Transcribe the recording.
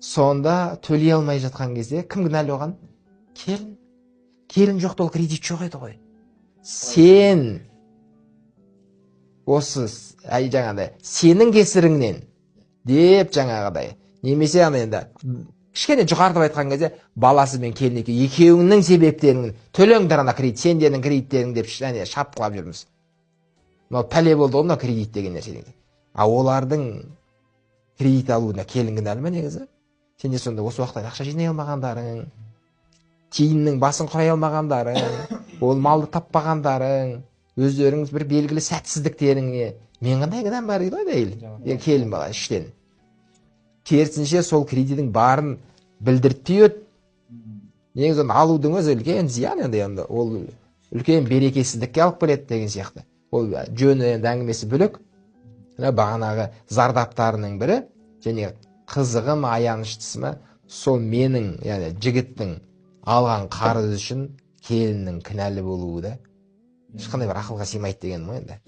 сонда төлей алмай жатқан кезде кім кінәлі оған? Келін. Келін жоқта ол кредит жоқ еді ғой. Сен осы жаңағыдай сенің кесіріңнен деп жаңағыдай немесе енді кішкене жұқартып айтқан кезде баласы мен келін екеуіңнің себептерің төлеңдер ана кредит, сендердің кредиттерің деп шапқылап жүрміз. Мынау пәле болды ғой мынау кредит деген нәрсе. А олардың кредит алуына келін кінәлі ме негізі? Сенде сонда осы уақытта ақша жинай алмағандарың, тиынның басын құрай алмағандарың, ол малды таппағандарың, өздеріңіз бір белгілі сәтсіздіктеріңе мен қандай кінәм бар дейді ғой әйел. Келін бала іштен. Керісінше сол кредиттің барын білдіртпей өт. Негізі оны алудың өзі үлкен зиян енді, ол үлкен берекесіздікке алып келеді деген сияқты. Ол жөні енді әңгімесі бөлек. Бағанағы зардаптарының бірі, және қызығым, аяныштысыма сол менің, яғни жігіттің алған қарыз үшін келіннің кінәлі болуы да ешқандай бір ақылға сыймайды деген ғой енді.